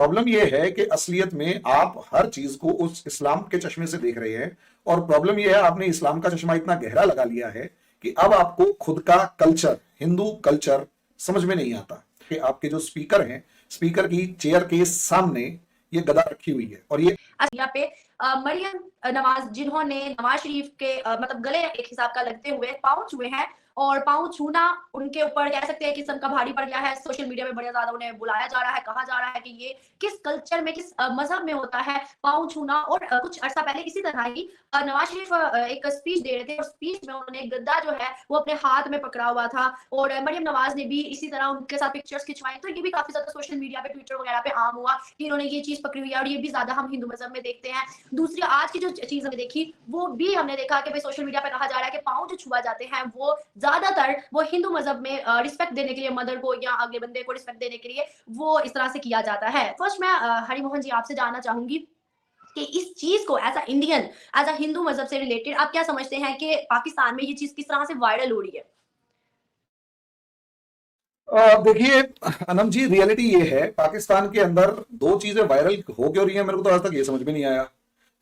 Problem यह है कि असलियत में आप हर चीज को उस इस्लाम के चश्मे से देख रहे हैं। और प्रॉब्लम यह है आपने इस्लाम का चश्मा इतना गहरा लगा लिया है कि अब आपको खुद का कल्चर, हिंदू कल्चर समझ में नहीं आता कि आपके जो स्पीकर हैं, स्पीकर की चेयर के सामने ये गदा रखी हुई है और ये यहाँ पे मरियम नवाज, जिन्होंने नवाज शरीफ के मतलब गले एक हिसाब का लगते हुए पाँव छुए हैं, और पाँव छूना उनके ऊपर कह सकते हैं किस्म का भारी पड़ गया है। सोशल मीडिया में बड़ा ज्यादा उन्हें बुलाया जा रहा है, कहा जा रहा है कि ये किस कल्चर में, किस मजहब में होता है पाँव छूना। और कुछ अर्सा पहले इसी तरह ही नवाज शरीफ एक स्पीच दे रहे थे, और स्पीच में उन्होंने गद्दा जो है वो अपने हाथ में पकड़ा हुआ था, और मरियम नवाज ने भी इसी तरह उनके साथ पिक्चर्स खिंचवाई। तो ये भी काफी ज्यादा सोशल मीडिया पे, ट्विटर वगैरह पे आम हुआ कि इन्होंने ये चीज पकड़ी हुई है, और ये भी ज्यादा हम हिंदू मजहब में देखते हैं। दूसरी आज की जो चीज हमने देखी वो भी हमने देखा कि भाई सोशल मीडिया पे कहा जा रहा है कि पाँव जो छुआ जाते हैं वो ज्यादातर वो हिंदू मजहब में रिस्पेक्ट देने के लिए, मदर को या अगले बंदे को रिस्पेक्ट देने के लिए वो इस तरह से किया जाता है। फर्स्ट मैं हरिमोहन जी आपसे जानना चाहूंगी कि इस चीज को as a Indian, as a Hindu मजहब से रिलेटेड आप क्या समझते हैं कि पाकिस्तान में ये चीज किस तरह से वायरल हो रही है? देखिए अनम जी, रियलिटी ये है पाकिस्तान के अंदर दो चीजें वायरल हो क्यों रही है, मेरे को तो आज तक ये समझ में नहीं आया।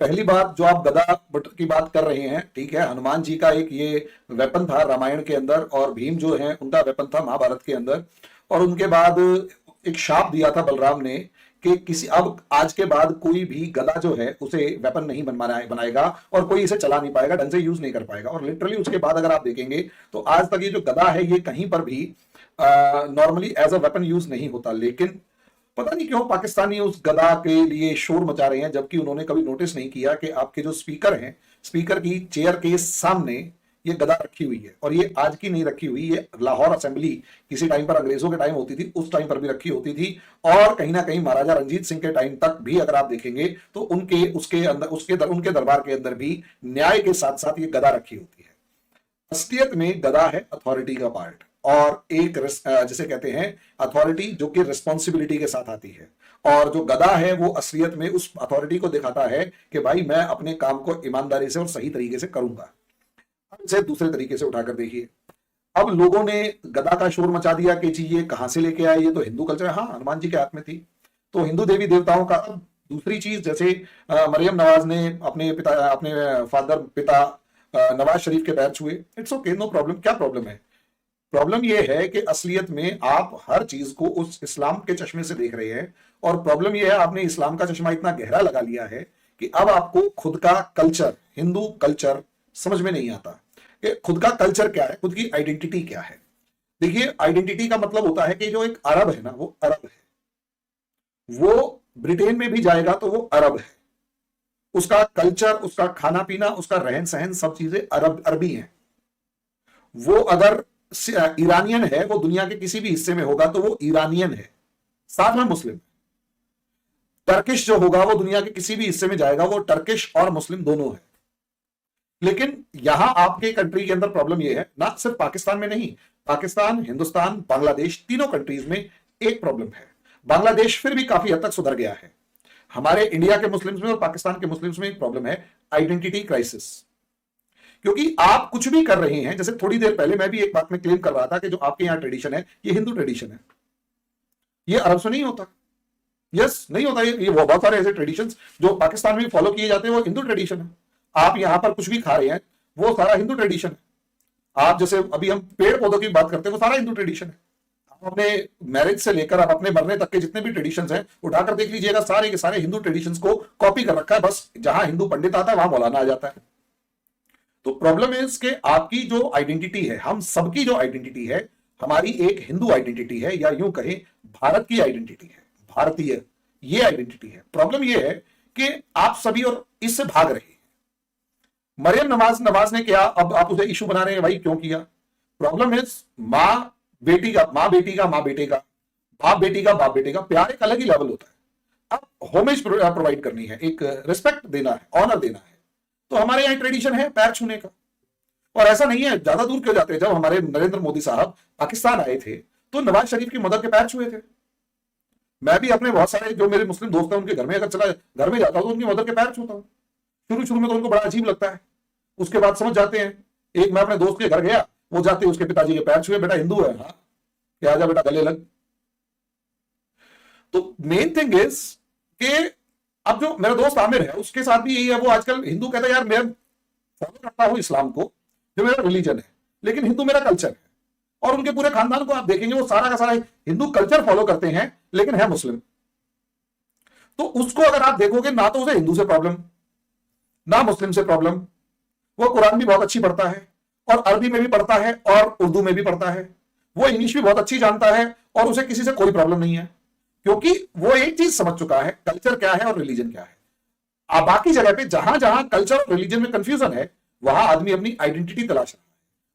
पहली बात, जो आप गदा बट की बात कर रहे हैं, ठीक है, हनुमान जी का एक ये वेपन था रामायण के अंदर, और भीम जो है उनका वेपन था महाभारत के अंदर। और उनके बाद एक शाप दिया था बलराम ने कि किसी, अब आज के बाद कोई भी गदा जो है उसे वेपन नहीं बनाएगा और कोई इसे चला नहीं पाएगा, ढंग से यूज नहीं कर पाएगा। और लिटरली उसके बाद अगर आप देखेंगे तो आज तक ये जो गदा है ये कहीं पर भी normally as a weapon use नहीं होता। लेकिन पता नहीं क्यों पाकिस्तानी उस गदा के लिए शोर मचा रहे हैं, जबकि उन्होंने कभी नोटिस नहीं किया कि आपके जो स्पीकर हैं, स्पीकर की चेयर के सामने ये गदा रखी हुई है। और ये आज की नहीं रखी हुई, ये लाहौर असेंबली किसी टाइम पर अंग्रेजों के टाइम होती थी, उस टाइम पर भी रखी होती थी। और कहीं ना कहीं महाराजा रंजीत सिंह के टाइम तक भी अगर आप देखेंगे तो उनके उसके अंदर उनके दरबार के अंदर भी न्याय के साथ साथ ये गदा रखी होती है। असलियत में गदा है अथॉरिटी का पार्ट, और एक जिसे कहते हैं अथॉरिटी जो कि रिस्पॉन्सिबिलिटी के साथ आती है। और जो गदा है वो असलियत में उस अथॉरिटी को दिखाता है कि भाई मैं अपने काम को ईमानदारी से और सही तरीके से करूंगा। अब इसे दूसरे तरीके से उठाकर देखिए, अब लोगों ने गदा का शोर मचा दिया कि जी ये कहां से लेके आए, ये तो हिंदू कल्चर है। हाँ, हनुमान जी के हाथ में थी तो हिंदू देवी देवताओं का। अब दूसरी चीज, जैसे मरियम नवाज ने अपने फादर पिता नवाज शरीफ के पैर छुए, इट्स ओके, नो प्रॉब्लम। क्या प्रॉब्लम है? प्रॉब्लम यह है कि असलियत में आप हर चीज को उस इस्लाम के चश्मे से देख रहे हैं। और प्रॉब्लम यह है आपने इस्लाम का चश्मा इतना गहरा लगा लिया है कि अब आपको खुद का कल्चर, हिंदू कल्चर समझ में नहीं आता कि खुद का कल्चर क्या है, खुद की आइडेंटिटी क्या है। देखिए, आइडेंटिटी का मतलब होता है कि जो एक अरब है ना, वो अरब है, वो ब्रिटेन में भी जाएगा तो वो अरब है, उसका कल्चर, उसका खाना पीना, उसका रहन सहन, सब चीजें अरबी हैं। वो अगर ईरानियन है, वो दुनिया के किसी भी हिस्से में होगा तो वो ईरानियन है, साथ में मुस्लिम। टर्किश जो होगा वो दुनिया के किसी भी हिस्से में जाएगा, वो टर्किश और मुस्लिम दोनों है। लेकिन यहां आपके कंट्री के अंदर प्रॉब्लम यह है, ना सिर्फ पाकिस्तान में नहीं, पाकिस्तान, हिंदुस्तान, बांग्लादेश, तीनों कंट्रीज में एक प्रॉब्लम है। बांग्लादेश फिर भी काफी हद तक सुधर गया है। हमारे इंडिया के मुस्लिम्स में और पाकिस्तान के मुस्लिम्स में एक प्रॉब्लम है, आइडेंटिटी क्राइसिस। क्योंकि आप कुछ भी कर रहे हैं, जैसे थोड़ी देर पहले मैं भी एक बात में क्लेम कर रहा था कि जो आपके यहां ट्रेडिशन है ये हिंदू ट्रेडिशन है, ये अरब से नहीं होता। यस, नहीं होता। ये बहुत सारे ऐसे ट्रेडिशंस जो पाकिस्तान में फॉलो किए जाते हैं वो हिंदू ट्रेडिशन है। आप यहां पर कुछ भी खा रहे हैं वो सारा हिंदू ट्रेडिशन है। आप जैसे अभी हम पेड़ पौधों की बात करते हैं वो सारा हिंदू ट्रेडिशन है। आप अपने मैरिज से लेकर आप अपने मरने तक के जितने भी ट्रेडिशंस हैं उठाकर देख लीजिएगा, सारे के सारे हिंदू ट्रेडिशंस को कॉपी कर रखा है। बस जहां हिंदू पंडित आता है वहां मौलाना आ जाता है। तो प्रॉब्लम इज कि आपकी जो आइडेंटिटी है, हम सबकी जो आइडेंटिटी है, हमारी एक हिंदू आइडेंटिटी है, या यूं कहें भारत की आइडेंटिटी है, भारतीय ये आइडेंटिटी है। प्रॉब्लम ये है कि आप सभी और इससे भाग रहे हैं। मरियम नवाज ने क्या, अब आप उसे इशू बना रहे हैं, भाई क्यों किया? प्रॉब्लम इज मां बेटी का, मां बेटी का, मां बेटे का, बाप बेटी का, बाप बेटे का प्यार एक अलग ही लेवल होता है। अब होमेज प्रोवाइड करनी है, एक रिस्पेक्ट देना है, ऑनर देना है। तो हमारे यहाँ ट्रेडिशन है पैर छूने का। और ऐसा नहीं है, ज्यादा दूर क्यों जाते हैं, जब हमारे नरेंद्र मोदी साहब पाकिस्तान आए थे तो नवाज शरीफ की मदर के पैर छुए थे। मैं भी अपने बहुत सारे जो मेरे मुस्लिम दोस्त हैं उनके घर में अगर चला, घर में जाता हूं तो उनकी मदर के पैर छूता हूं। शुरू शुरू में तो उनको बड़ा अजीब लगता है, उसके बाद समझ जाते हैं। एक मैं अपने दोस्त के घर गया, वो जाते उसके पिताजी के पैर छुए, बेटा हिंदू है, हाँ, क्या आजा बेटा गले लग। तो मेन थिंग इज कि अब जो मेरा दोस्त आमिर है उसके साथ भी यही है, वो आजकल हिंदू कहता है यार मैं फॉलो करता हूं इस्लाम को, जो मेरा रिलीजन है, लेकिन हिंदू मेरा कल्चर है। और उनके पूरे खानदान को आप देखेंगे वो सारा का सारा हिंदू कल्चर फॉलो करते हैं लेकिन है मुस्लिम। तो उसको अगर आप देखोगे ना तो उसे हिंदू से प्रॉब्लम, ना मुस्लिम से प्रॉब्लम। वो कुरान भी बहुत अच्छी पढ़ता है और अरबी में भी पढ़ता है और उर्दू में भी पढ़ता है, वो इंग्लिश भी बहुत अच्छी जानता है और उसे किसी से कोई प्रॉब्लम नहीं है, क्योंकि वो एक चीज समझ चुका है कल्चर क्या है और रिलीजन क्या है। अब बाकी जगह पे जहां जहां कल्चर और रिलीजन में कंफ्यूजन है वहां आदमी अपनी आइडेंटिटी तलाश रहा है।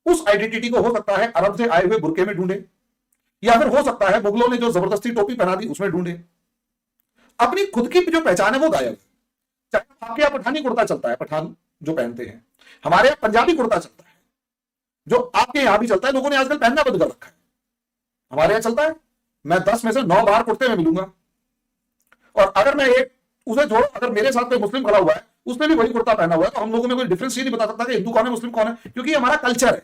उस आइडेंटिटी को हो सकता है अरब से आए हुए बुरके में ढूंढे, या फिर हो सकता है मुगलों ने जो जबरदस्ती टोपी पहना दी उसमें ढूंढे। अपनी खुद की जो पहचान है वो गायब है। चाहे आपके यहाँ पठानी कुर्ता चलता है, पठान जो पहनते हैं, हमारे यहाँ पंजाबी कुर्ता चलता है जो आपके यहां भी चलता है, लोगों ने आजकल पहनना बंद कर रखा है। हमारे यहां चलता है, मैं 10 में से 9 बार कुर्ते में मिलूंगा। और अगर मैं एक उसे छोड़ो, अगर मेरे साथ कोई मुस्लिम खड़ा हुआ है उसने भी वही कुर्ता पहना हुआ है, तो हम लोगों में कोई डिफरेंस ये नहीं बता सकता कि हिंदू कौन है मुस्लिम कौन है, क्योंकि हमारा कल्चर है।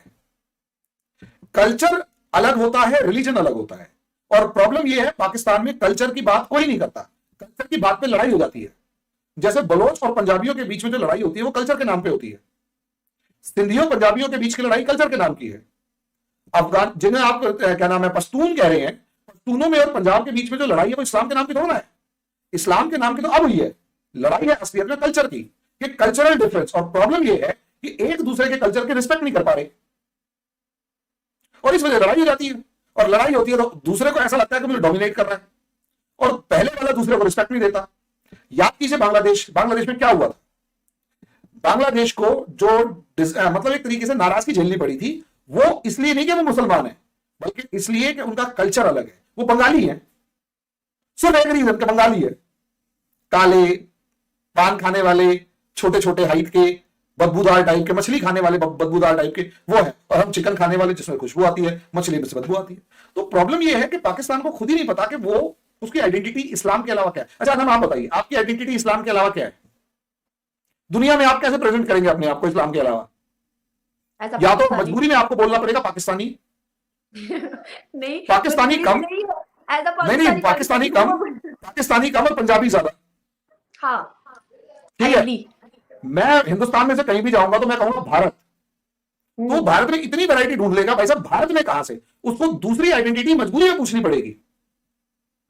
कल्चर अलग होता है, रिलीजन अलग होता है। और प्रॉब्लम यह है पाकिस्तान में कल्चर की बात कोई नहीं करता, कल्चर की बात पे लड़ाई हो जाती है। जैसे बलोच और पंजाबियों के बीच में जो लड़ाई होती है वो कल्चर के नाम पे होती है। सिंधियों पंजाबियों के बीच की लड़ाई कल्चर के नाम की है। अफगान जिन्हें आप क्या नाम है पश्तून कह रहे हैं, पश्तूनों में और पंजाब के बीच में जो लड़ाई है वो इस्लाम के नाम की थोड़ा है। इस्लाम के नाम की तो अब हुई है, लड़ाई है असलियत में कल्चर की, कि कल्चरल डिफरेंस। और प्रॉब्लम यह है कि एक दूसरे के कल्चर की रिस्पेक्ट नहीं कर पा रहे और इस वजह लड़ाई हो जाती है। और लड़ाई होती है तो दूसरे को ऐसा लगता है कि मुझे डोमिनेट कर रहा है और पहले वाला दूसरे को रिस्पेक्ट नहीं देता। याद कीजिए बांग्लादेश में क्या हुआ था। बांग्लादेश को जो मतलब एक तरीके से नाराजगी झेलनी पड़ी थी, वो इसलिए नहीं कि वो मुसलमान है, बल्कि इसलिए कि उनका कल्चर अलग है। वो बंगाली है, सिर्फ एक रीजन के बंगाली है, काले, पान खाने वाले, छोटे छोटे हाइट के, बदबूदार टाइप के, मछली खाने वाले बदबूदार टाइप के वो है, और हम चिकन खाने वाले जिसमें खुशबू आती है, मछली में से बदबू आती है। तो प्रॉब्लम यह है कि पाकिस्तान को खुद ही नहीं पता कि वो उसकी आइडेंटिटी इस्लाम के अलावा क्या है। अच्छा हम आप बताइए, आपकी आइडेंटिटी इस्लाम के अलावा क्या है? दुनिया में आप कैसे प्रेजेंट करेंगे अपने आप को इस्लाम के अलावा? या तो मजबूरी में आपको बोलना पड़ेगा पाकिस्तानी नहीं, पाकिस्तानी कम, नहीं पाकिस्तानी कम, पाकिस्तानी कम और पंजाबी ज्यादा। हाँ ठीक है, मैं हिंदुस्तान में से कहीं भी जाऊंगा तो मैं कहूंगा भारत, तो भारत में इतनी वैरायटी ढूंढ लेगा भाई साहब, भारत में कहां से? उसको दूसरी आइडेंटिटी मजबूरी में पूछनी पड़ेगी।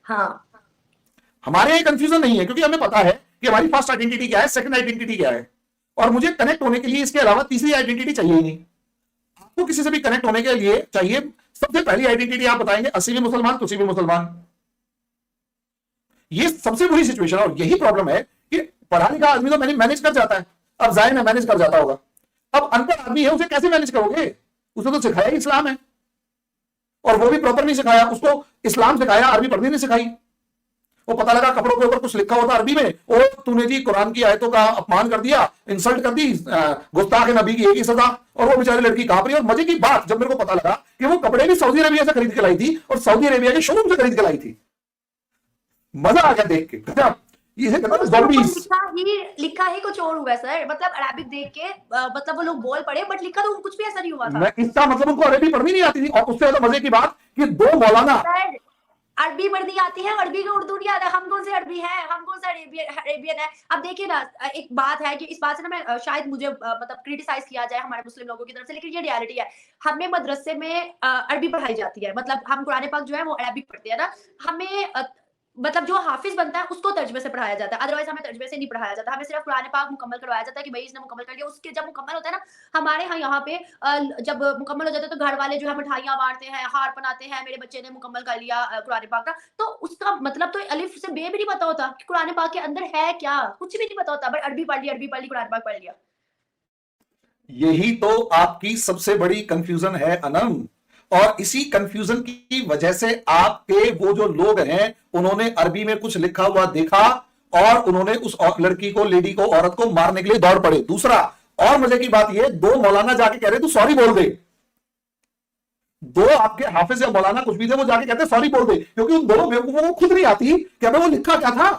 हाँ, हमारे यहां कंफ्यूजन नहीं है, क्योंकि हमें पता है कि हमारी फर्स्ट आइडेंटिटी क्या है, सेकंड आइडेंटिटी क्या है, और मुझे कनेक्ट होने के लिए इसके अलावा तीसरी आइडेंटिटी चाहिए ही नहीं। आपको किसी से भी कनेक्ट होने के लिए चाहिए सबसे पहली आइडेंटिटी आप बताएंगे, अस्सी भी मुसलमान तुसी भी मुसलमान। ये सबसे बुरी सिचुएशन है और यही प्रॉब्लम है कि पढ़ा लिखा आदमी तो मैनेज कर जाता है। अब जाहिर है मैनेज कर जाता होगा, अब अनपढ़ आदमी है उसे कैसे मैनेज करोगे? उसे तो सिखाया इस्लाम है और वो भी प्रॉपर नहीं सिखाया, उसको इस्लाम सिखाया, अरबी पढ़नी नहीं सिखाई। वो पता लगा कपड़ों के ऊपर कुछ लिखा होता अरबी में, और तूने जी कुरान की आयतों का अपमान कर दिया, इंसल्ट कर दी, गुस्ताख नबी की एक ही सजा। और वो बेचारी लड़की कांप रही है। और मजे की बात, जब मेरे को पता लगा कि वो कपड़े भी सऊदी अरेबिया से खरीद के लाई थी और सऊदी अरेबिया के शोरूम से खरीद के लाई थी, मजा आ गया देख के। गजब, ये लिखा ही कुछ और हुआ सर, मतलब अरबिक देख के मतलब वो लोग बोल पड़े, बट लिखा तो कुछ भी ऐसा नहीं हुआ था। इसका मतलब उनको अरबी पढ़नी नहीं आती थी। और उससे ज्यादा मजे की बात कि दो मौलाना अरबी पढ़नी आती है, अरबी का उर्दू नहीं आता। हम कौन से अरबी है, हम कौन सा अरेबियन है? अब देखिए ना, एक बात है कि इस बात से ना मैं शायद मुझे मतलब क्रिटिसाइज किया जाए हमारे मुस्लिम लोगों की तरफ से, लेकिन ये रियलिटी है। हमें मदरसे में अरबी पढ़ाई जाती है, मतलब हम कुरान पाक जो है वो अरबिक पढ़ते हैं ना। हमें मतलब जो हाफिज बनता है उसको तर्जमे से पढ़ाया जाता है, अदरवाइज हमें तर्जमे से नहीं पढ़ाया जाता। हमें सिर्फ कुरान पाक मुकम्मल करवाया जाता है कि भाई इसने मुकम्मल कर लिया। उसके जब मुकम्मल होता है ना, हमारे यहाँ पे जब मुकम्मल हो जाता है तो घर वाले जो है मिठाइयाँ बांटते हैं, हार बनाते हैं, मेरे बच्चे ने मुकम्मल कर लिया कुरान पाक का। तो उसका मतलब तो अलिफ से बे भी नहीं पता होता कि कुरान पाक के अंदर है क्या, कुछ भी नहीं पता होता, बट अरबी पढ़ ली, कुरान पाक पढ़ लिया। यही तो आपकी सबसे बड़ी कंफ्यूजन है अनम, और इसी कंफ्यूजन की वजह से आपके वो जो लोग हैं उन्होंने अरबी में कुछ लिखा हुआ देखा और उन्होंने उस लड़की को, लेडी को, औरत को मारने के लिए दौड़ पड़े। दूसरा और मजे की बात यह, दो मौलाना जाके कह रहे तू सॉरी बोल दे। दो आपके हाफिज या मौलाना कुछ भी थे, वो जाके कहते सॉरी बोल दे, क्योंकि उन दोनों बेवकूफों को खुद नहीं आती कि हमें वो लिखा क्या था,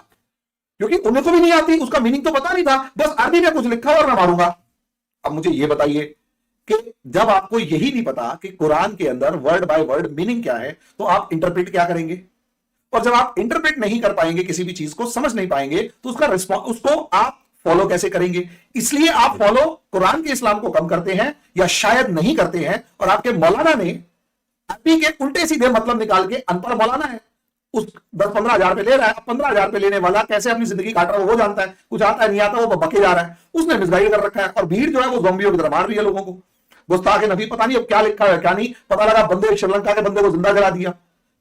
क्योंकि उन्हें को भी नहीं आती, उसका मीनिंग तो पता नहीं था, बस अरबी में कुछ लिखा और मैं मारूंगा। अब मुझे ये बताइए कि जब आपको यही नहीं पता कि कुरान के अंदर वर्ड बाय वर्ड मीनिंग क्या है, तो आप इंटरप्रेट क्या करेंगे? और जब आप इंटरप्रेट नहीं कर पाएंगे, किसी भी चीज को समझ नहीं पाएंगे, तो उसका रिस्पॉन्स, उसको आप फॉलो कैसे करेंगे? इसलिए आप फॉलो कुरान के इस्लाम को कम करते हैं या शायद नहीं करते हैं, और आपके मौलाना ने अरबी के उल्टे सीधे मतलब निकाल के, अनपढ़ मौलाना है, उस 10-15 हजार पे ले रहा है, 15 हजार पे लेने वाला कैसे अपनी जिंदगी काट रहा है वो जानता है, कुछ आता है नहीं आता वो बके जा रहा है, उसने मिसगाइड कर रखा है, और भीड़ जो है वो ज़ॉम्बियों की तरह मार रही है लोगों को। गुस्ताखे नबी, पता नहीं अब क्या लिखा है क्या नहीं, पता लगा बंदे श्रीलंका के बंदे को जिंदा जला दिया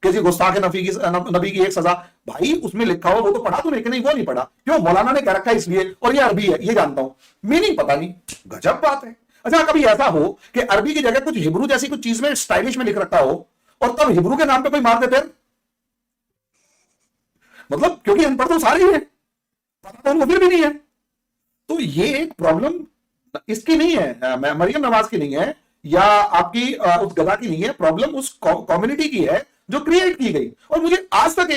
कि जी गुस्ताखे नबी की एक सजा। भाई उसमें लिखा हो वो तो पढ़ा तूने कि नहीं? वो नहीं पढ़ा। क्यों? मौलाना ने कह रखा है इसलिए, और ये अरबी है ये जानता हूं, मीनिंग पता नहीं। गजब बात है। अच्छा कभी ऐसा हो कि अरबी की जगह कुछ हिब्रू जैसी कुछ चीज में स्टाइलिश में लिख रखा हो, और तब हिब्रू के नाम पे कोई मार दे फिर? मतलब क्योंकि अनपढ़ तो सारे ही है, पता तो उनको फिर भी नहीं है। तो ये एक प्रॉब्लम इसकी नहीं है, मरियम नवाज की नहीं है, या आपकी उस गधा की नहीं है, प्रॉब्लम उस कम्युनिटी की है जो क्रिएट की गई। और मुझे आज तक